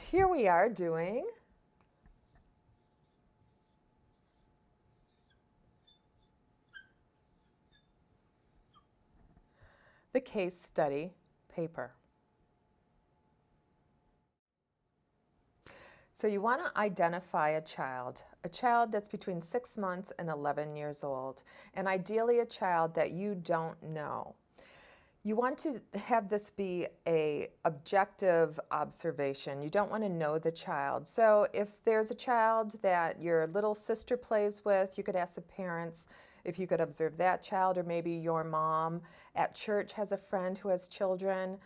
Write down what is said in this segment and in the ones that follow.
here we are doing the case study paper. So you want to identify a child that's between 6 months and 11 years old, and ideally a child that you don't know. You want to have this be an objective observation. You don't want to know the child. So if there's a child that your little sister plays with, you could ask the parents if you could observe that child, or maybe your mom at church has a friend who has children.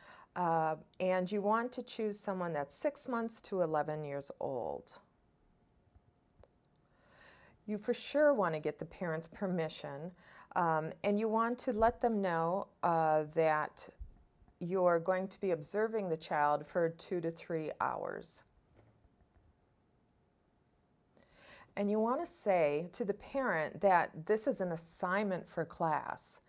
And you want to choose someone that's 6 months to 11 years old. You for sure want to get the parents' permission, and you want to let them know that you're going to be observing the child for 2 to 3 hours. And you want to say to the parent that this is an assignment for class,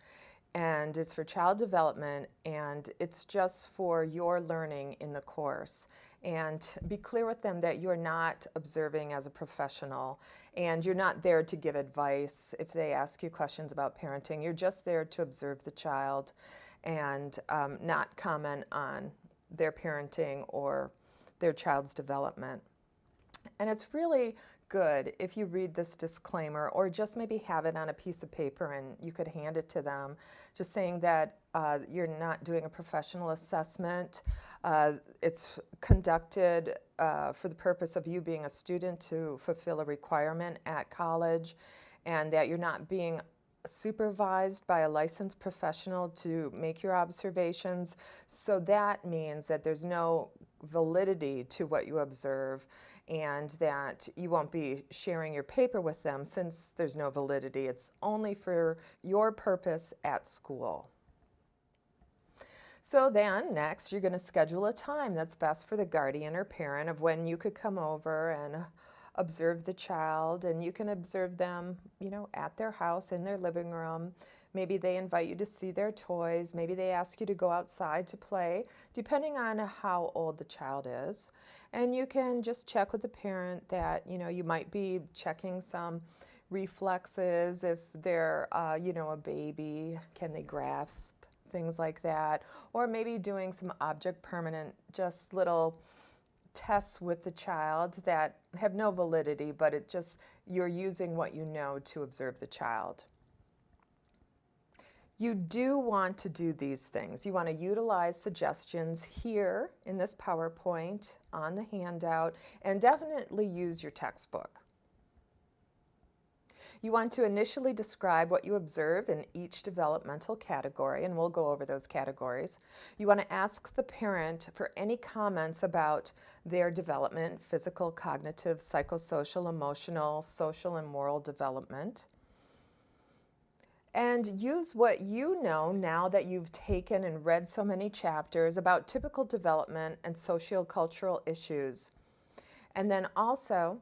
and it's for child development, and it's just for your learning in the course. And be clear with them that you're not observing as a professional, and you're not there to give advice if they ask you questions about parenting. You're just there to observe the child and not comment on their parenting or their child's development. And it's really good if you read this disclaimer, or just maybe have it on a piece of paper and you could hand it to them, just saying that you're not doing a professional assessment. It's conducted for the purpose of you being a student to fulfill a requirement at college, and that you're not being supervised by a licensed professional to make your observations. So that means that there's no validity to what you observe, and that you won't be sharing your paper with them since there's no validity. It's only for your purpose at school. So then next you're going to schedule a time that's best for the guardian or parent of when you could come over and observe the child. And you can observe them, at their house, in their living room. Maybe they invite you to see their toys. Maybe they ask you to go outside to play, depending on how old the child is. And you can just check with the parent that, you might be checking some reflexes. If they're, a baby, can they grasp, things like that. Or maybe doing some object permanent, just little tests with the child that have no validity, but you're using what you know to observe the child. You do want to do these things. You want to utilize suggestions here in this PowerPoint, on the handout, and definitely use your textbook. You want to initially describe what you observe in each developmental category, and we'll go over those categories. You want to ask the parent for any comments about their development: physical, cognitive, psychosocial, emotional, social, and moral development. And use what you know now that you've taken and read so many chapters about typical development and sociocultural issues. And then also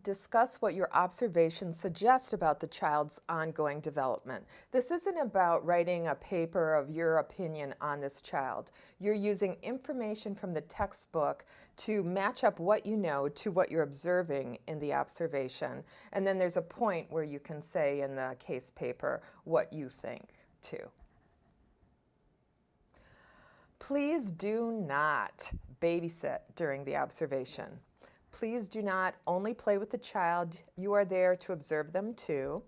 discuss what your observations suggest about the child's ongoing development. This isn't about writing a paper of your opinion on this child. You're using information from the textbook to match up what you know to what you're observing in the observation. And then there's a point where you can say in the case paper what you think too. Please do not babysit during the observation. Please do not only play with the child. You are there to observe them too.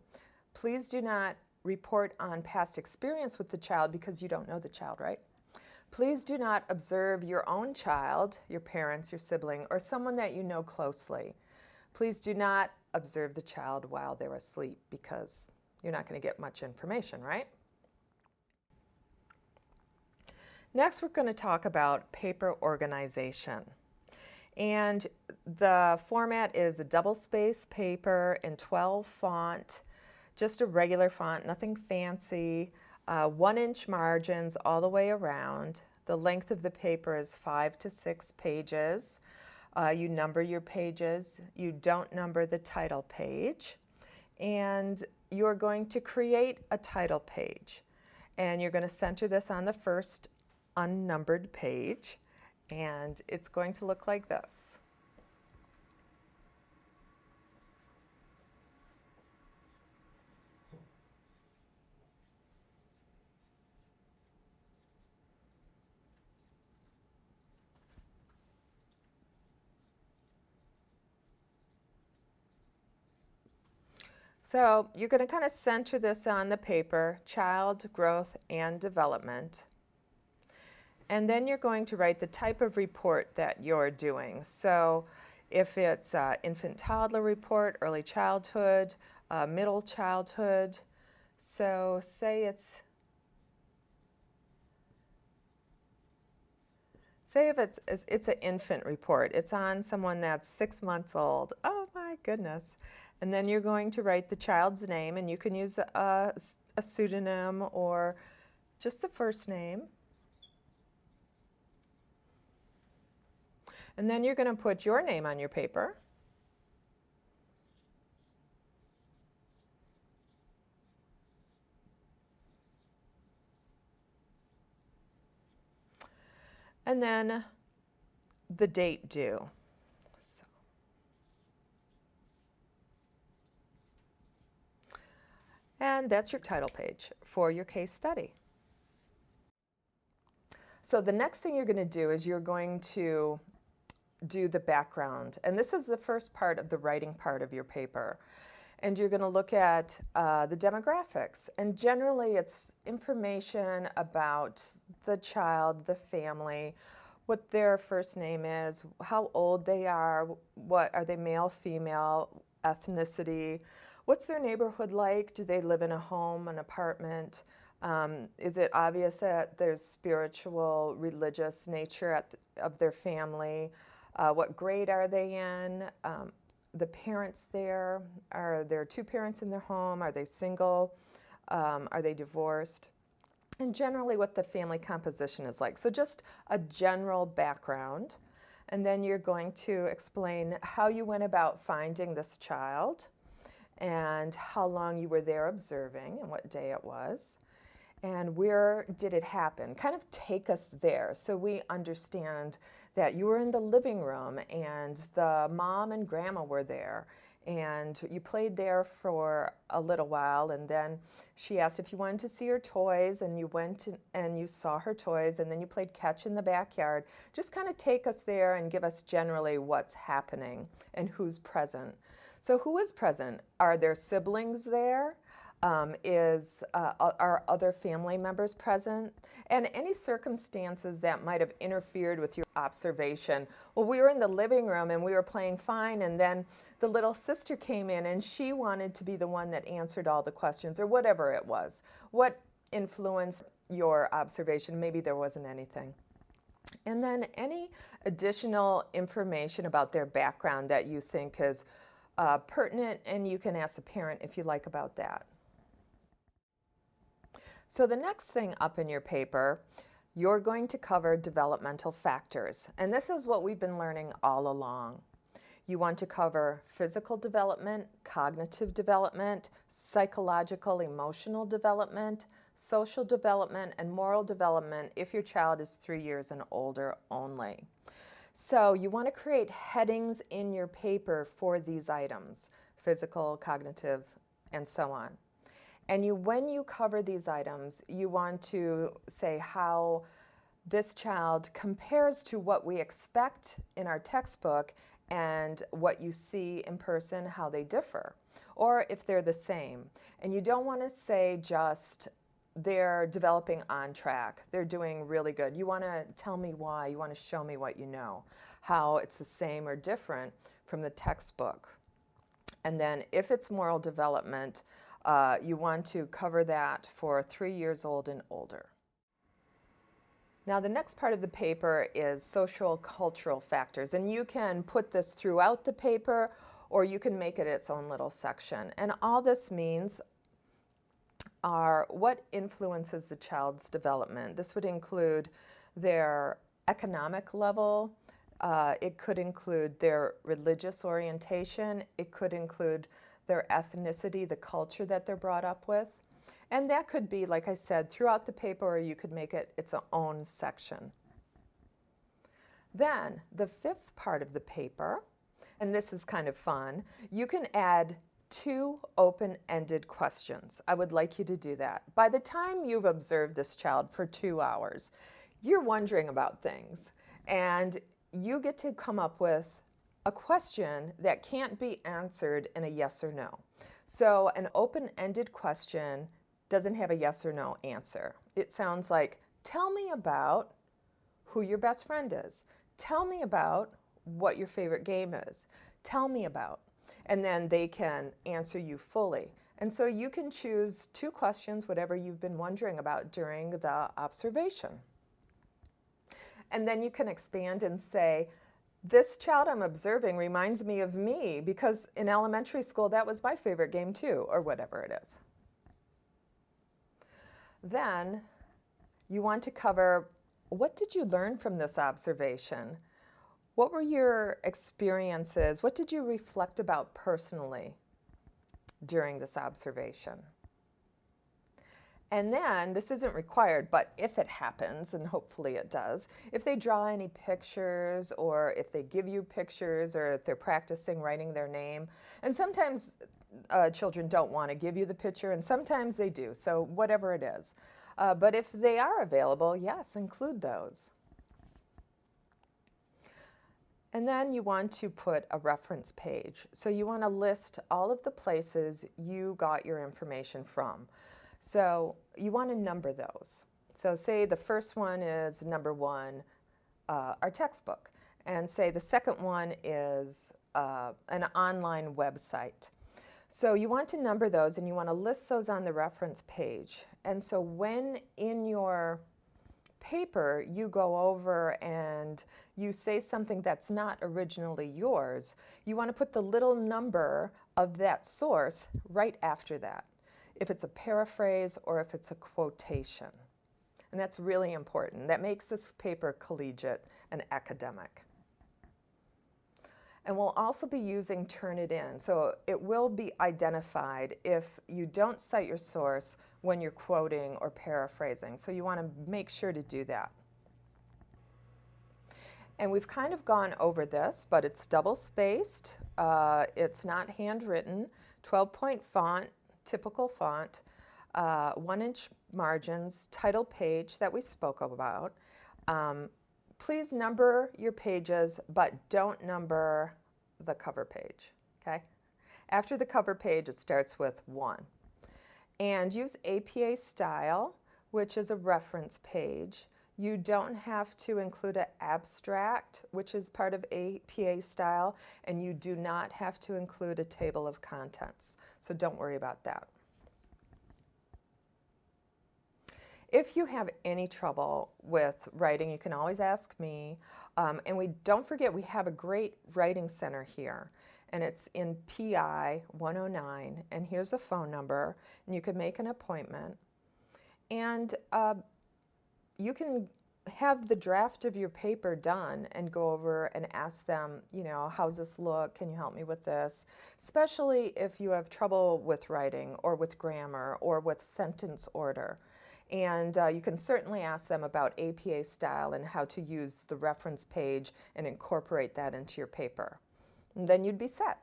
Please do not report on past experience with the child because you don't know the child, right? Please do not observe your own child, your parents, your sibling, or someone that you know closely. Please do not observe the child while they're asleep because you're not going to get much information, right? Next, we're going to talk about paper organization. And the format is a double-spaced paper in 12 font, just a regular font, nothing fancy, 1-inch margins all the way around. The length of the paper is 5 to 6 pages. You number your pages. You don't number the title page. And you're going to create a title page. And you're going to center this on the first unnumbered page. And it's going to look like this. So you're going to kind of center this on the paper, child growth and development. And then you're going to write the type of report that you're doing. So if it's infant toddler report, early childhood, middle childhood. So say if it's an infant report, it's on someone that's 6 months old. Oh my goodness. And then you're going to write the child's name, and you can use a pseudonym or just the first name. And then you're going to put your name on your paper. And then the date due. So. And that's your title page for your case study. So the next thing you're going to do is you're going to do the background. And this is the first part of the writing part of your paper. And you're going to look at the demographics. And generally it's information about the child, the family, what their first name is, how old they are, what are they, male, female, ethnicity, what's their neighborhood like, do they live in a home, an apartment, is it obvious that there's spiritual, religious nature of their family, what grade are they in, the parents there, are there two parents in their home, are they single, are they divorced? And generally what the family composition is like. So just a general background. And then you're going to explain how you went about finding this child and how long you were there observing and what day it was. And where did it happen? Kind of take us there so we understand that you were in the living room and the mom and grandma were there. And you played there for a little while, and then she asked if you wanted to see her toys, and you went and you saw her toys, and then you played catch in the backyard. Just kind of take us there and give us generally what's happening and who's present. So who is present? Are there siblings there? Are other family members present? And any circumstances that might have interfered with your observation. Well, we were in the living room and we were playing fine, and then the little sister came in and she wanted to be the one that answered all the questions, or whatever it was. What influenced your observation? Maybe there wasn't anything. And then any additional information about their background that you think is pertinent, and you can ask the parent if you like about that. So the next thing up in your paper, you're going to cover developmental factors. And this is what we've been learning all along. You want to cover physical development, cognitive development, psychological, emotional development, social development, and moral development if your child is 3 years and older only. So you want to create headings in your paper for these items, physical, cognitive, and so on. And when you cover these items, you want to say how this child compares to what we expect in our textbook and what you see in person, how they differ, or if they're the same. And you don't want to say just they're developing on track, they're doing really good. You want to tell me why, you want to show me what you know, how it's the same or different from the textbook. And then if it's moral development, you want to cover that for 3 years old and older. Now the next part of the paper is social cultural factors, and you can put this throughout the paper or you can make it its own little section. And all this means are what influences the child's development. This would include their economic level, it could include their religious orientation, it could include their ethnicity, the culture that they're brought up with. And that could be, like I said, throughout the paper, or you could make it its own section. Then the fifth part of the paper, and this is kind of fun, you can add 2 open-ended questions. I would like you to do that. By the time you've observed this child for 2 hours, you're wondering about things, and you get to come up with a question that can't be answered in a yes or no. So an open-ended question doesn't have a yes or no answer. It sounds like, tell me about who your best friend is. Tell me about what your favorite game is. Tell me about. And then they can answer you fully. And so you can choose 2 questions, whatever you've been wondering about during the observation. And then you can expand and say, this child I'm observing reminds me of me because in elementary school that was my favorite game too, or whatever it is. Then you want to cover, what did you learn from this observation? What were your experiences? What did you reflect about personally during this observation? And then, this isn't required, but if it happens, and hopefully it does, if they draw any pictures, or if they give you pictures, or if they're practicing writing their name, and sometimes children don't want to give you the picture, and sometimes they do, so whatever it is. But if they are available, yes, include those. And then you want to put a reference page. So you want to list all of the places you got your information from. So you want to number those. So say the first one is number 1, our textbook. And say the second one is an online website. So you want to number those and you want to list those on the reference page. And so when in your paper you go over and you say something that's not originally yours, you want to put the little number of that source right after that, if it's a paraphrase or if it's a quotation. And that's really important. That makes this paper collegiate and academic. And we'll also be using Turnitin, so it will be identified if you don't cite your source when you're quoting or paraphrasing. So you want to make sure to do that. And we've kind of gone over this, but it's double-spaced. It's not handwritten, 12-point font, typical font, 1-inch margins, title page that we spoke about. Please number your pages, but don't number the cover page, okay? After the cover page, it starts with 1. And use APA style, which is a reference page. You don't have to include an abstract, which is part of APA style, and you do not have to include a table of contents. So don't worry about that. If you have any trouble with writing, you can always ask me. And don't forget, we have a great writing center here. And it's in PI 109. And here's a phone number. And you can make an appointment. And you can have the draft of your paper done and go over and ask them, you know, how's this look? Can you help me with this? Especially if you have trouble with writing or with grammar or with sentence order. And you can certainly ask them about APA style and how to use the reference page and incorporate that into your paper. And then you'd be set.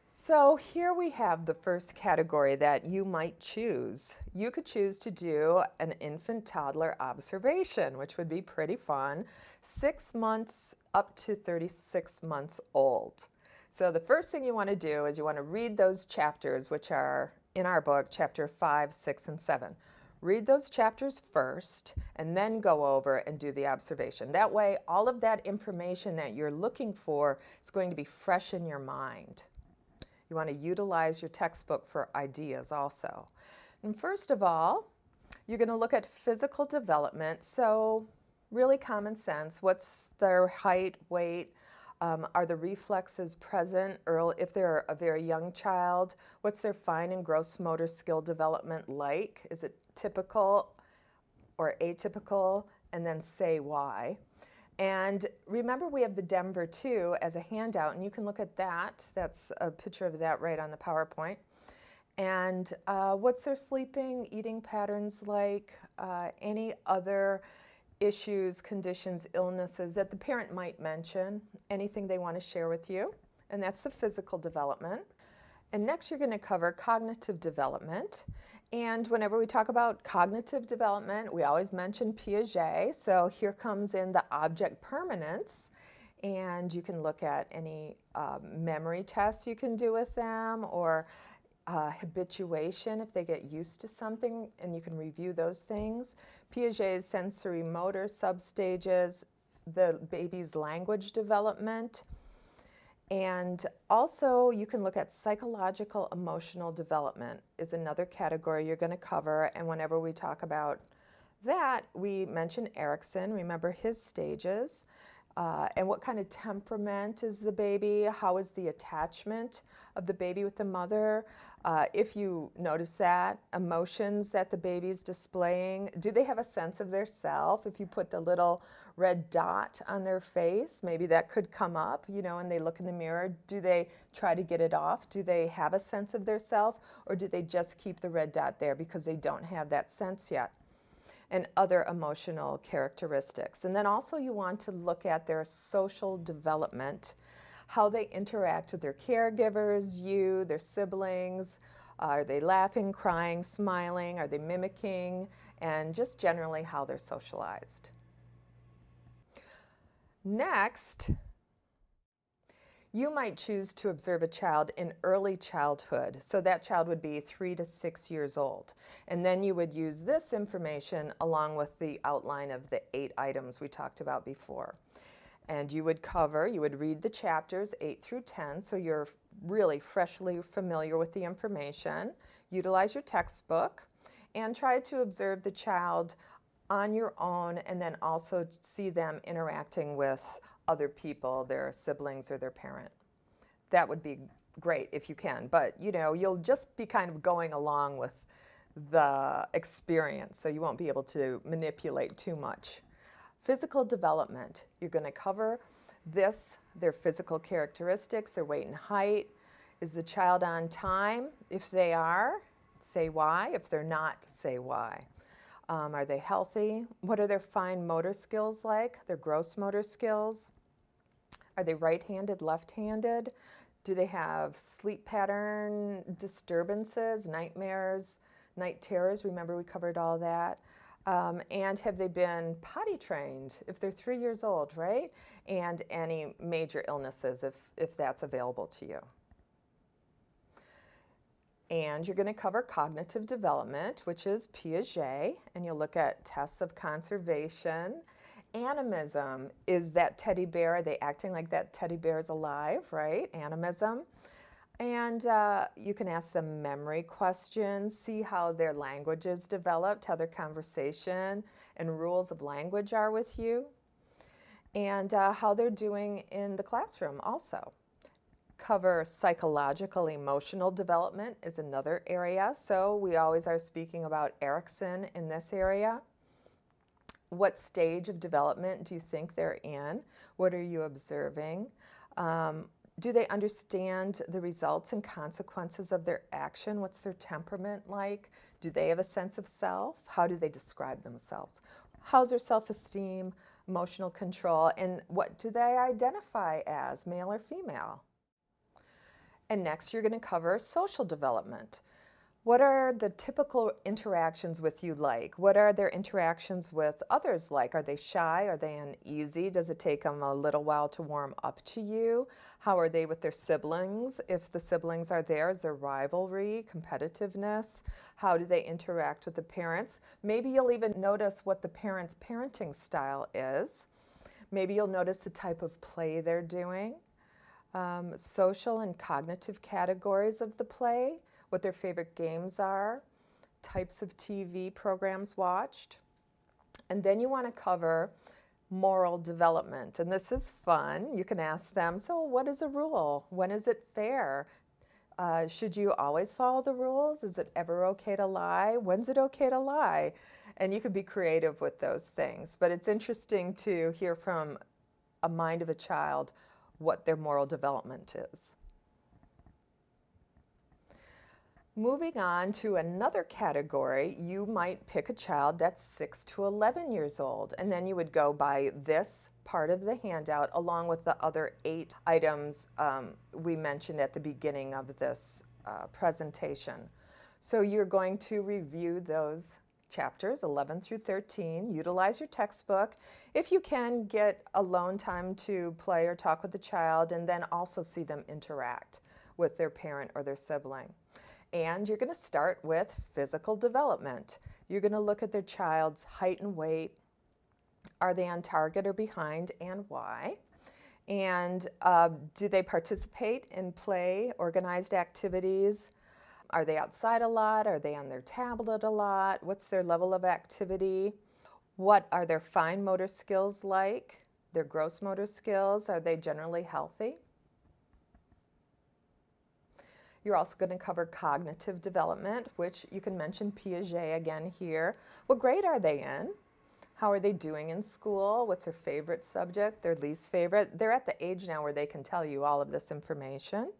So here we have the first category that you might choose. You could choose to do an infant-toddler observation, which would be pretty fun, 6 months up to 36 months old. So the first thing you want to do is you want to read those chapters, which are in our book, chapter 5, 6, and 7. Read those chapters first and then go over and do the observation. That way, all of that information that you're looking for is going to be fresh in your mind. You want to utilize your textbook for ideas also. And first of all, you're going to look at physical development. So really common sense. What's their height, weight? Are the reflexes present early if they're a very young child? What's their fine and gross motor skill development like? Is it typical or atypical? And then say why. And remember, we have the Denver 2 as a handout, and you can look at that. That's a picture of that right on the PowerPoint. And what's their sleeping, eating patterns like? Any other issues, conditions, illnesses that the parent might mention, anything they want to share with you, and that's the physical development. And next you're going to cover cognitive development. And whenever we talk about cognitive development, we always mention Piaget. So here comes in the object permanence. And you can look at any memory tests you can do with them, or habituation if they get used to something, and you can review those things. Piaget's sensory motor substages, the baby's language development. And also you can look at psychological emotional development is another category you're going to cover. And whenever we talk about that, we mention Erikson, remember his stages. And what kind of temperament is the baby? How is the attachment of the baby with the mother? If you notice that, emotions that the baby's displaying, do they have a sense of their self? If you put the little red dot on their face, maybe that could come up, you know, and they look in the mirror. Do they try to get it off? Do they have a sense of their self? Or do they just keep the red dot there because they don't have that sense yet? And other emotional characteristics. And then also you want to look at their social development, how they interact with their caregivers, you, their siblings. Are they laughing, crying, smiling? Are they mimicking? And just generally how they're socialized. Next, you might choose to observe a child in early childhood. So that child would be 3 to 6 years old. And then you would use this information along with the outline of the 8 items we talked about before. And you would read the chapters 8 through 10, so you're really freshly familiar with the information. Utilize your textbook and try to observe the child on your own, and then also see them interacting with other people, their siblings or their parent. That would be great if you can, but you know, you'll just be kind of going along with the experience, so you won't be able to manipulate too much. Physical development, you're going to cover this, their physical characteristics, their weight and height. Is the child on time? If they are, say why. If they're not, say why. Are they healthy? What are their fine motor skills like? Their gross motor skills? Are they right-handed, left-handed? Do they have sleep pattern disturbances, nightmares, night terrors? Remember we covered all that. And have they been potty trained if they're 3 years old, right? And any major illnesses if that's available to you. And you're going to cover cognitive development, which is Piaget, and you'll look at tests of conservation. Animism is that teddy bear. Are they acting like that teddy bear is alive, right? Animism. And you can ask them memory questions, see how their language is developed, how their conversation and rules of language are with you, and how they're doing in the classroom also. Cover psychological emotional development is another area. So we always are speaking about Erikson in this area. What stage of development do you think they're in? What are you observing? Do they understand the results and consequences of their action? What's their temperament like? Do they have a sense of self? How do they describe themselves? How's their self-esteem, emotional control, and what do they identify as, male or female? And next, you're going to cover social development. What are the typical interactions with you like? What are their interactions with others like? Are they shy? Are they uneasy? Does it take them a little while to warm up to you? How are they with their siblings? If the siblings are there, is there rivalry, competitiveness? How do they interact with the parents? Maybe you'll even notice what the parents' parenting style is. Maybe you'll notice the type of play they're doing. Social and cognitive categories of the play, what their favorite games are, types of TV programs watched. And then you want to cover moral development. And this is fun. You can ask them, so what is a rule? When is it fair? Should you always follow the rules? Is it ever okay to lie? When's it okay to lie? And you could be creative with those things. But it's interesting to hear from a mind of a child what their moral development is. Moving on to another category, you might pick a child that's 6 to 11 years old, and then you would go by this part of the handout along with the other 8 items we mentioned at the beginning of this presentation. So you're going to review those chapters 11 through 13, utilize your textbook. If you can, get alone time to play or talk with the child, and then also see them interact with their parent or their sibling. And you're going to start with physical development. You're going to look at their child's height and weight. Are they on target or behind, and why? And do they participate in play, organized activities? Are they outside a lot? Are they on their tablet a lot? What's their level of activity? What are their fine motor skills like? Their gross motor skills, are they generally healthy? You're also going to cover cognitive development, which you can mention Piaget again here. What grade are they in? How are they doing in school? What's their favorite subject, their least favorite? They're at the age now where they can tell you all of this information.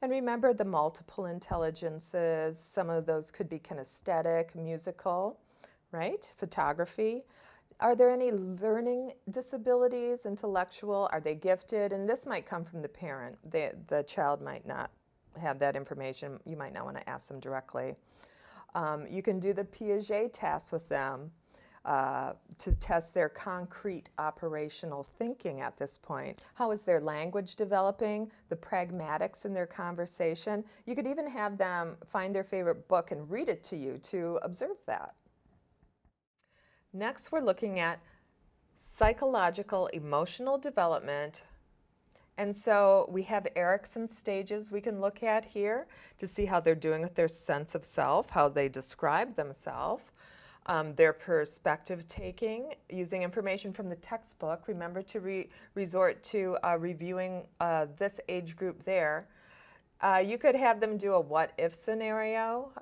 And remember the multiple intelligences. Some of those could be kinesthetic, musical, right? Photography. Are there any learning disabilities, intellectual? Are they gifted? And this might come from the parent. The child might not have that information. You might not want to ask them directly. You can do the Piaget tasks with them to test their concrete operational thinking at this point. How is their language developing? The pragmatics in their conversation. You could even have them find their favorite book and read it to you to observe that. Next, we're looking at psychological emotional development. And so we have Erikson's stages we can look at here to see how they're doing with their sense of self, how they describe themselves, their perspective taking, using information from the textbook. Remember to resort to reviewing this age group there. You could have them do a what-if scenario,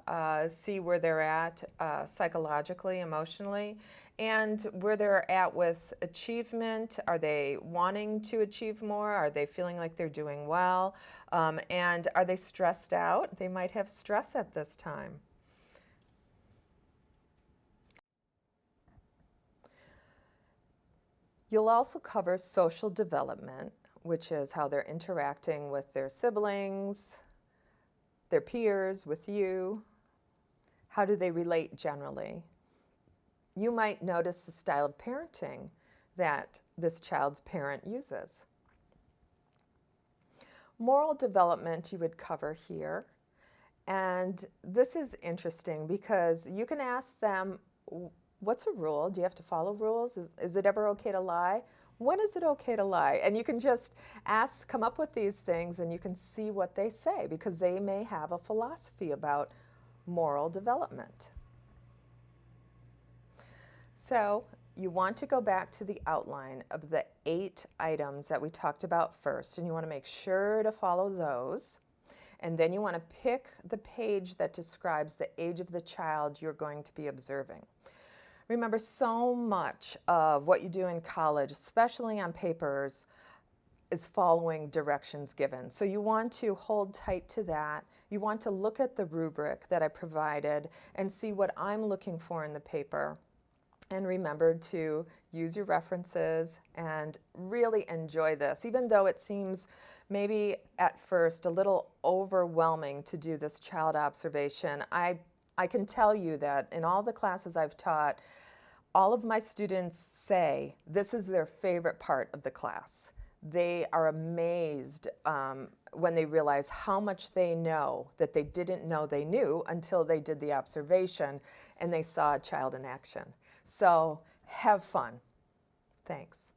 see where they're at psychologically, emotionally, and where they're at with achievement. Are they wanting to achieve more? Are they feeling like they're doing well? And are they stressed out? They might have stress at this time. You'll also cover social development, which is how they're interacting with their siblings, their peers, with you. How do they relate generally? You might notice the style of parenting that this child's parent uses. Moral development you would cover here. And this is interesting because you can ask them, what's a rule? Do you have to follow rules? Is it ever okay to lie? When is it okay to lie? And you can just ask, come up with these things, and you can see what they say, because they may have a philosophy about moral development. So you want to go back to the outline of the 8 items that we talked about first, and you want to make sure to follow those. And then you want to pick the page that describes the age of the child you're going to be observing. Remember, so much of what you do in college, especially on papers, is following directions given. So you want to hold tight to that. You want to look at the rubric that I provided and see what I'm looking for in the paper. And remember to use your references and really enjoy this. Even though it seems maybe at first a little overwhelming to do this child observation, I can tell you that in all the classes I've taught, all of my students say this is their favorite part of the class. They are amazed when they realize how much they know that they didn't know they knew until they did the observation and they saw a child in action. So have fun. Thanks.